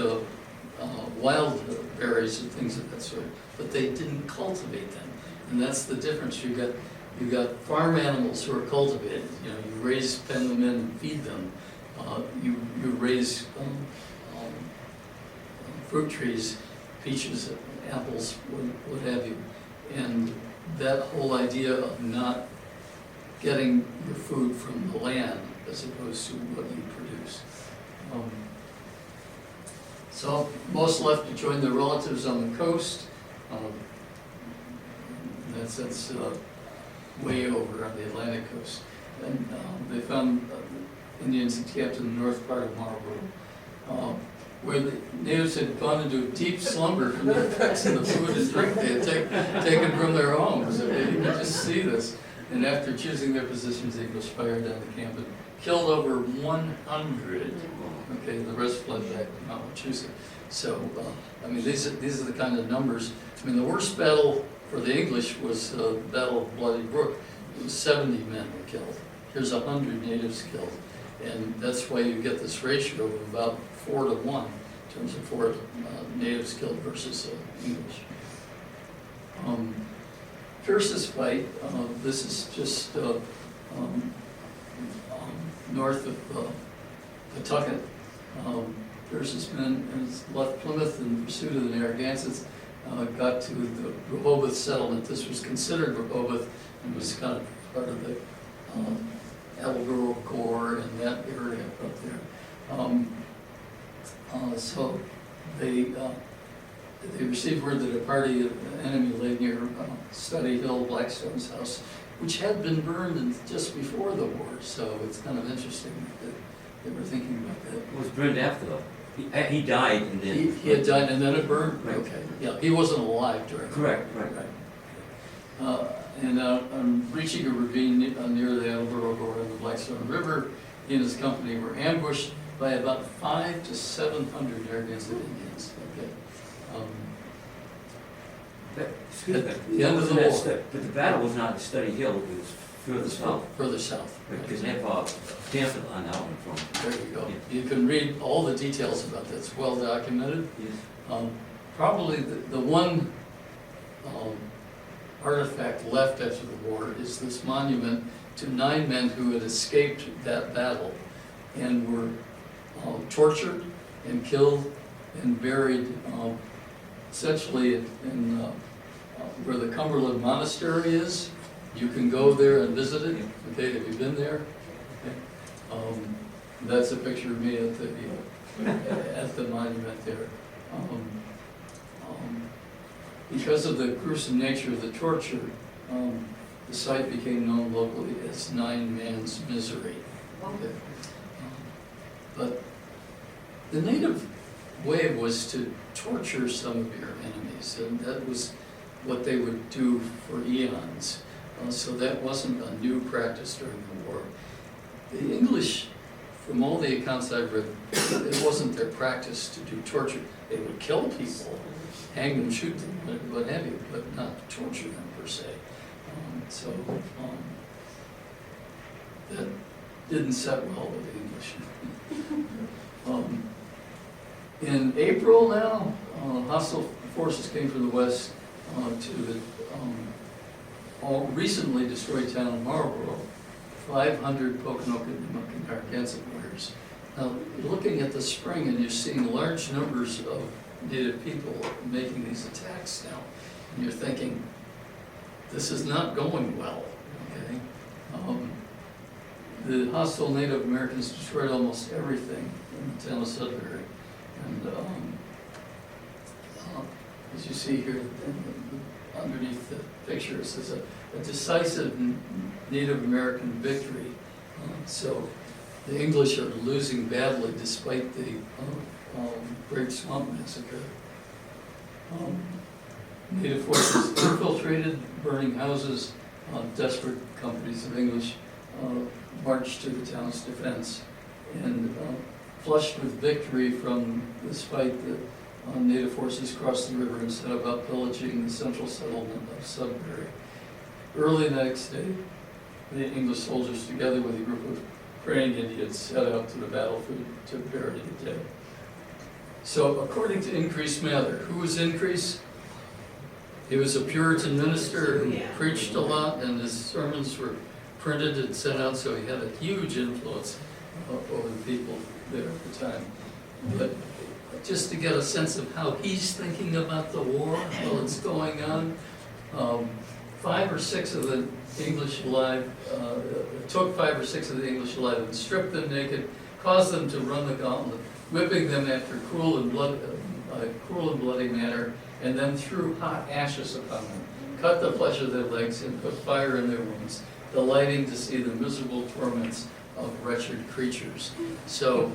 wild berries and things of that sort, but they didn't cultivate them, and that's the difference. You got farm animals who are cultivated. You pen them in and feed them. You raise fruit trees, peaches, apples, what have you, and that whole idea of not getting your food from the land as opposed to what you produce. So most left to join their relatives on the coast. That's way over on the Atlantic coast. And they found Indians encamped in the north part of Marlborough, where the natives had gone into a deep slumber from the effects of the food and drink they had taken from their homes. You could just see this. And after choosing their positions, the English fired down the camp and killed over 100. Okay, the rest fled back to Massachusetts. So, these are the kind of numbers. The worst battle for the English was the Battle of Bloody Brook. It was 70 men were killed. Here's 100 natives killed. And that's why you get this ratio of about 4 to 1 in terms of 4 natives killed versus English. Fiercest fight, this is just north of Pawtucket. Fiercest men has left Plymouth in pursuit of the Narragansetts, got to the Rehoboth settlement. This was considered Rehoboth and was kind of part of the Attleboro Corps and that area up there. So they they received word that a party of the enemy lay near Study Hill, Blackstone's house, which had been burned just before the war, so it's kind of interesting that they were thinking about that. It was burned after though. He died and then. He had died and then it burned? Right. Okay, yeah, he wasn't alive during the war. Correct, right. And on reaching a ravine near the Attleboro Gore and the Blackstone River, he and his company were ambushed by about 500 to 700 Narragansett Indians. Okay. Excuse me. At the end of the war. But the battle was not at Study Hill, it was further south. Further south. Because they have pamphlet on that one from. There you go. Yeah. You can read all the details about that. It's well documented. Yes. Probably the one artifact left after the war is this monument to 9 men who had escaped that battle and were tortured and killed and buried essentially in where the Cumberland Monastery is. You can go there and visit it. Okay, have you been there? Okay. That's a picture of me at the monument there. Because of the gruesome nature of the torture, the site became known locally as 9 Man's Misery. Okay. But the native way was to torture some of your enemies, and that was what they would do for eons. So that wasn't a new practice during the war. The English, from all the accounts I've read, it wasn't their practice to do torture. They would kill people, hang them, shoot them, what have you, but not torture them per se. That didn't set well with the English. In April now, hostile forces came from the west to the all recently destroyed town of Marlborough, 500 Poconoke and Narragansett warriors. Now, you're looking at the spring and you're seeing large numbers of native people making these attacks now. And you're thinking, this is not going well, okay? The hostile Native Americans destroyed almost everything in the town of Sudbury. And as you see here, underneath the picture, it says a decisive Native American victory. So the English are losing badly despite the Great Swamp Massacre. Native forces infiltrated, burning houses. Desperate companies of English marched to the town's defense. And flushed with victory from this fight, the Native forces crossed the river and set about pillaging the central settlement of Sudbury. Early the next day, the English soldiers, together with a group of praying Indians, set out to the battlefield to bury the dead. So, according to Increase Mather, who was Increase? He was a Puritan minister who preached a lot, and his sermons were printed and sent out, so he had a huge influence over the people there at the time. But just to get a sense of how he's thinking about the war while it's going on, 5 or 6 of the English alive, took 5 or 6 of the English alive and stripped them naked, caused them to run the gauntlet, whipping them after cruel and bloody manner, and then threw hot ashes upon them, cut the flesh of their legs, and put fire in their wounds, delighting to see the miserable torments of wretched creatures. So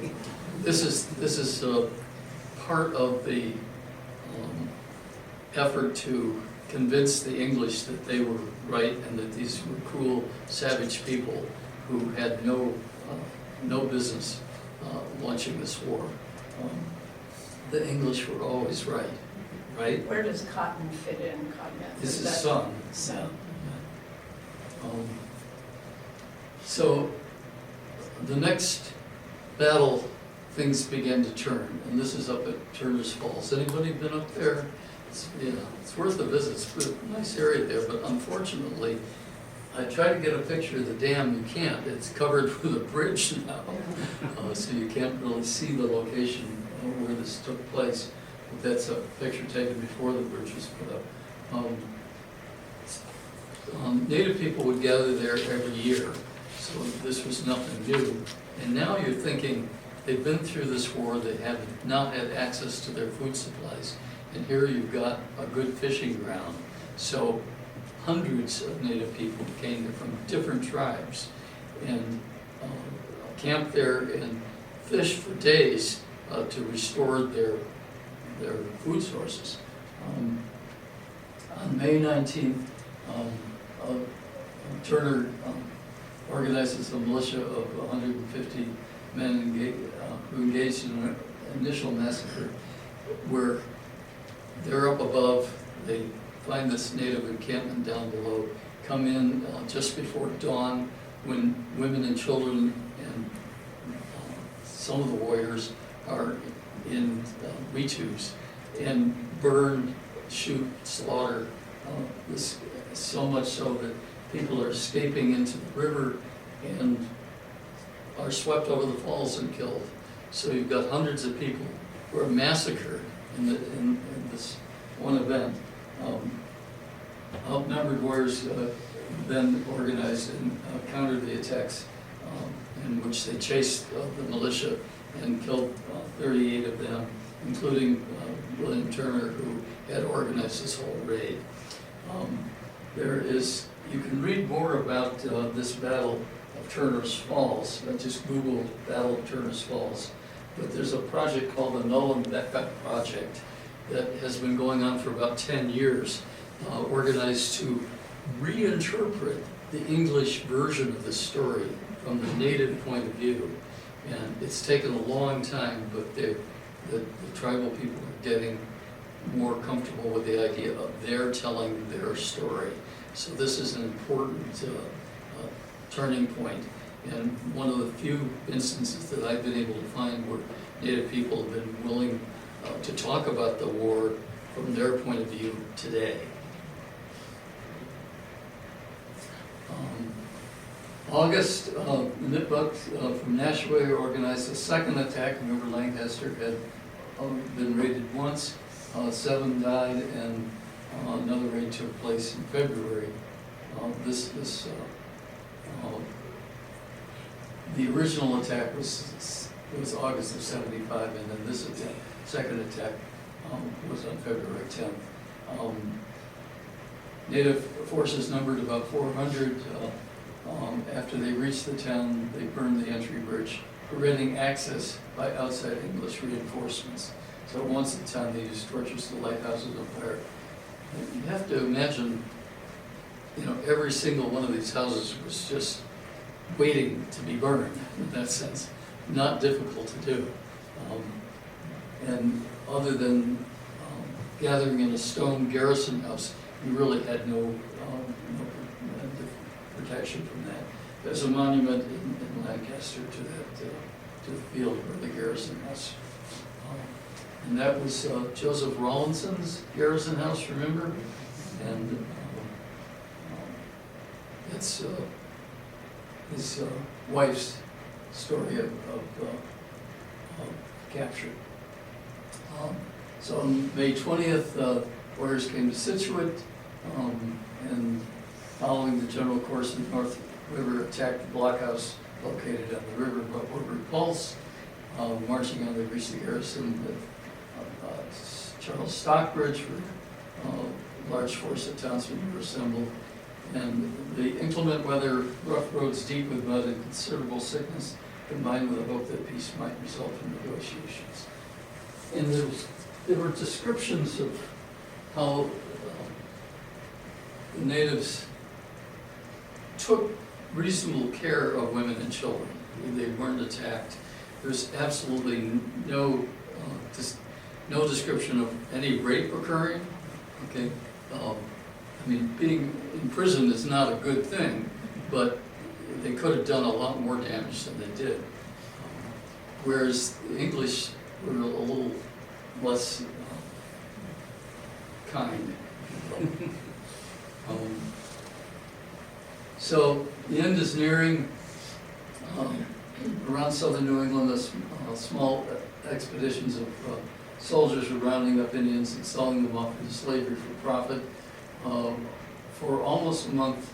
this is part of the effort to convince the English that they were right and that these were cruel, savage people who had no business launching this war. The English were always right, right? Where does cotton fit in? Cotton. This is sun. Sun. So the next battle, things began to turn, and this is up at Turner's Falls. Anybody been up there? It's worth a visit. It's a nice area there, but unfortunately, I tried to get a picture of the dam. You can't. It's covered with a bridge now, so you can't really see the location where this took place. But that's a picture taken before the bridge was put up. Native people would gather there every year, so this was nothing new. And now you're thinking they've been through this war, they have not had access to their food supplies, And here you've got a good fishing ground. So hundreds of Native people came there from different tribes and camped there and fished for days to restore their food sources. On May 19th, Turner organizes a militia of 150 men who engaged in an initial massacre where they're up above, they find this native encampment down below, come in just before dawn when women and children and some of the warriors are in Ritus and burn, shoot, slaughter, this, so much so that people are escaping into the river and are swept over the falls and killed. So you've got hundreds of people who are massacred in this one event. Outnumbered warriors then organized and countered the attacks in which they chased the militia and killed 38 of them, including William Turner, who had organized this whole raid. You can read more about this Battle of Turner's Falls. Just Google Battle of Turner's Falls. But there's a project called the Nolan-Becca Project that has been going on for about 10 years, organized to reinterpret the English version of the story from the native point of view. And it's taken a long time, but the tribal people are getting more comfortable with the idea of their telling their story. So this is an important turning point, and one of the few instances that I've been able to find where Native people have been willing to talk about the war from their point of view today. August, Nipmuc from Nashua organized a second attack. Remember, Lancaster had been raided once, 7 died, and another raid took place in February. The original attack was August of '75, and then this attack, second attack was on February 10th. Native forces numbered about 400. After they reached the town, they burned the entry bridge, preventing access by outside English reinforcements. So once in town, they used torches to light houses on fire. You have to imagine, every single one of these houses was just waiting to be burned, in that sense. Not difficult to do. And other than gathering in a stone garrison house, you really had no protection from that. There's a monument in Lancaster to the field where the garrison house. And that was Joseph Rawlinson's garrison house, remember? And it's his wife's story of capture. So on May 20th, warriors came to Scituate, and following the general course of the North River, attacked the blockhouse located on the river, but were repulsed. Marching on, they reached the garrison at Charles Stockbridge, where a large force of townsmen were assembled. And the inclement weather, rough roads deep with mud, and considerable sickness, combined with a hope that peace might result from negotiations. And there were descriptions of how the natives took reasonable care of women and children. They weren't attacked. There's absolutely no description of any rape occurring. Okay, being in prison is not a good thing, but they could have done a lot more damage than they did. Whereas the English were a little less kind. So the end is nearing. Around southern New England, small expeditions of soldiers were rounding up Indians and selling them off into slavery for profit. For almost a month,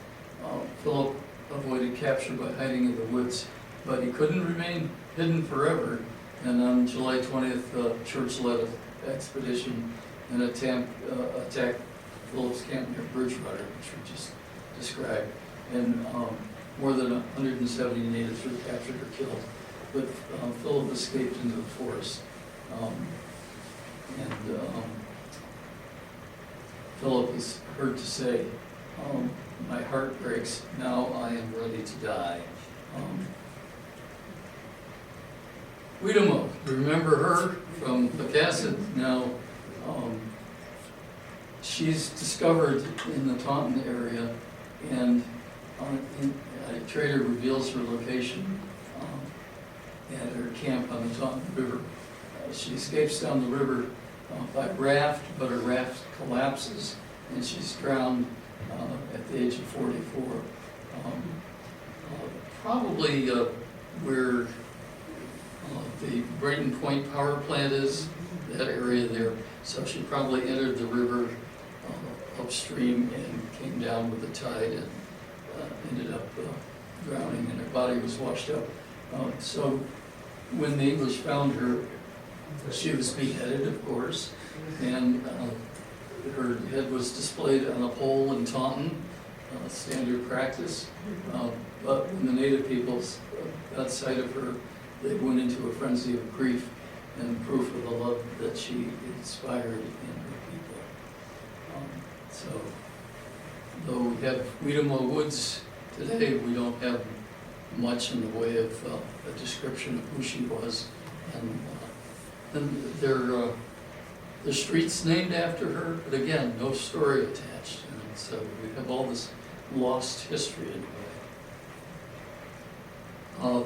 Philip avoided capture by hiding in the woods, but he couldn't remain hidden forever. And on July 20th, Church led an expedition and attacked Phillips Camp near Bridgewater, which we just described. And more than 170 natives were captured or killed. But Philip escaped into the forest. Philip is heard to say, my heart breaks, now I am ready to die. Wiedemo, remember her from Pecassid? Now, she's discovered in the Taunton area, and a trader reveals her location at her camp on the Taunton River. She escapes down the river by raft, but her raft collapses, and she's drowned at the age of 44. Probably where the Brayton Point power plant is, that area there. So she probably entered the river upstream and came down with the tide and ended up drowning, and her body was washed up. So when the English found her, she was beheaded, of course, and her head was displayed on a pole in Taunton, standard practice. But when the native peoples got sight of her, they went into a frenzy of grief and proof of the love that she inspired in her people. So, though we have Wiedemo Woods today, we don't have much in the way of a description of who she was. And there are streets named after her, but again, no story attached. And so we have all this lost history in a way.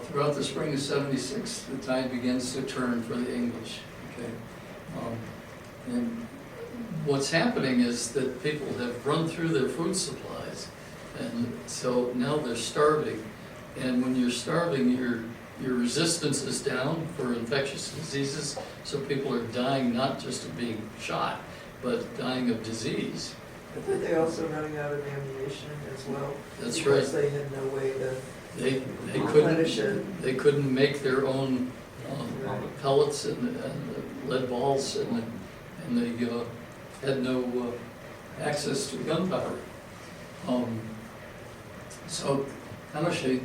Throughout the spring of '76, the tide begins to turn for the English. Okay, and what's happening is that people have run through their food supplies, and so now they're starving. And when you're starving, your resistance is down for infectious diseases, so people are dying not just of being shot, but dying of disease. I think they're also running out of ammunition as well. That's because right. they had no way to They replenish it. couldn't make their own pellets and lead balls, and they had no access to gunpowder. So Hanoshe,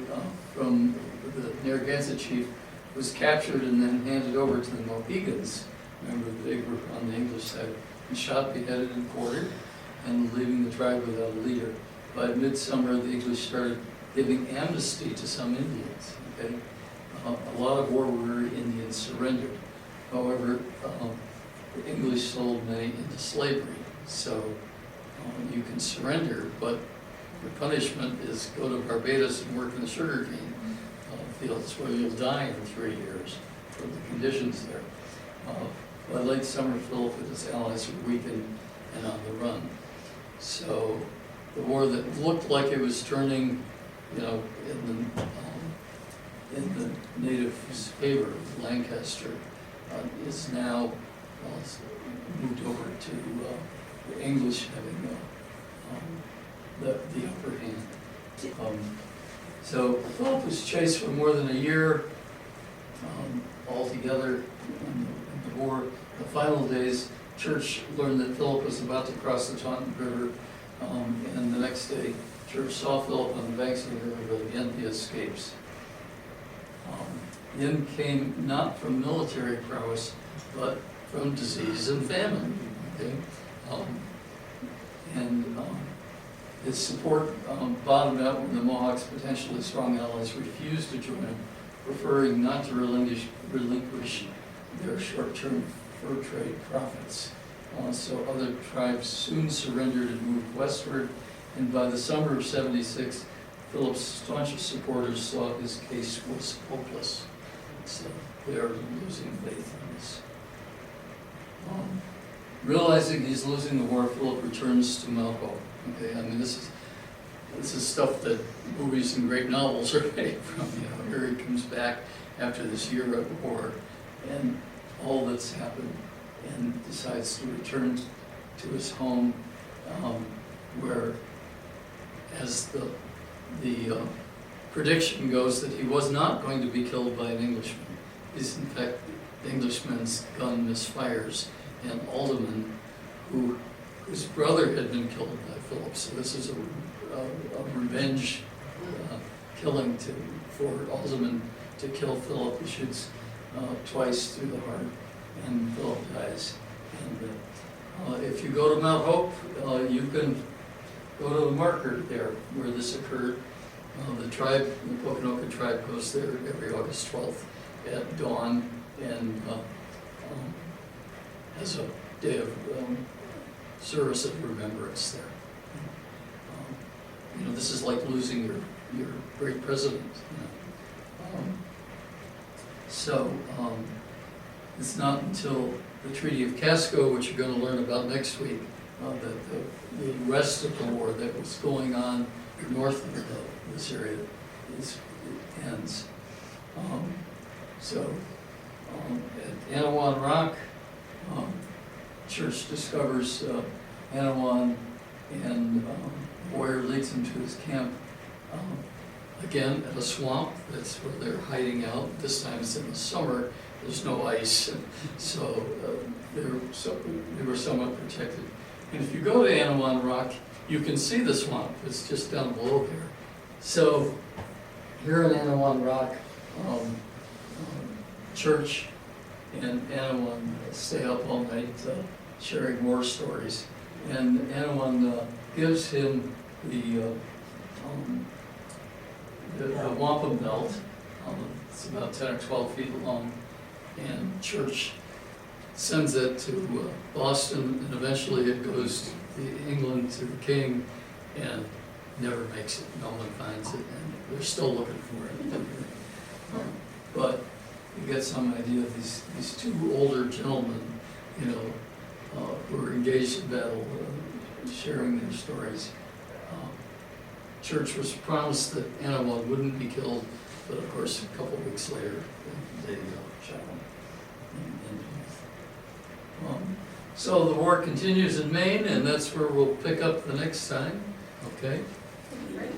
from the Narragansett chief, was captured and then handed over to the Mohegans. Remember, they were on the English side, and shot, beheaded, and quartered, and leaving the tribe without a leader. By midsummer, the English started giving amnesty to some Indians. Okay, a lot of war-weary Indians surrendered. However, the English sold many into slavery. So you can surrender, but your punishment is go to Barbados and work in the sugarcane fields, where you'll die in 3 years from the conditions there. By late summer, Philip and his allies were weakened and on the run. So the war that looked like it was turning, in the natives' favor, Lancaster, is now moved over to the English having the upper hand. So Philip was chased for more than a year altogether in the war. The final days, Church learned that Philip was about to cross the Taunton River, and the next day, Church saw Philip on the banks of the river, but again he escapes. The end came not from military prowess, but from disease and famine. Okay? His support bottomed out when the Mohawks' potentially strong allies refused to join him, preferring not to relinquish their short-term fur trade profits. So other tribes soon surrendered and moved westward, and by the summer of '76, Philip's staunchest supporters saw his case was hopeless. So they are losing faith in this. Realizing he's losing the war, Philip returns to Malco. Okay, I mean this is stuff that movies and great novels are made from. Here he comes back after this year of war and all that's happened, and decides to return to his home, where, as the prediction goes, that he was not going to be killed by an Englishman. He's, in fact, the Englishman's gun misfires, and Alderman whose brother had been killed by Philip. So this is a revenge killing for Alderman to kill Philip. He shoots twice through the heart, and Philip dies. And if you go to Mount Hope, you can go to the marker there where this occurred. The tribe, the Pokanoket tribe, goes there every August 12th at dawn and has a day of service of remembrance there. You know, this is like losing your great president. You know. It's not until the Treaty of Casco, which you're going to learn about next week, that the rest of the war that was going on north of this area ends. At Anawan Rock, Church discovers Anawan, and Boyer leads him to his camp. Again, at a swamp, that's where they're hiding out. This time it's in the summer, there's no ice, so they were somewhat protected. And if you go to Anawan Rock, you can see the swamp, it's just down below there. So here in Anawan Rock, Church and Anawan stay up all night sharing war stories. And Anawan gives him the wampum belt. It's about 10 or 12 feet long. And Church sends it to Boston, and eventually it goes to England to the king and never makes it. No one finds it, and they're still looking for it. But you get some idea of these two older gentlemen, you know, who were engaged in battle, sharing their stories. Church was promised that Anawan wouldn't be killed, but of course, a couple of weeks later, they shot him. So the war continues in Maine, and that's where we'll pick up the next time. Okay? Great.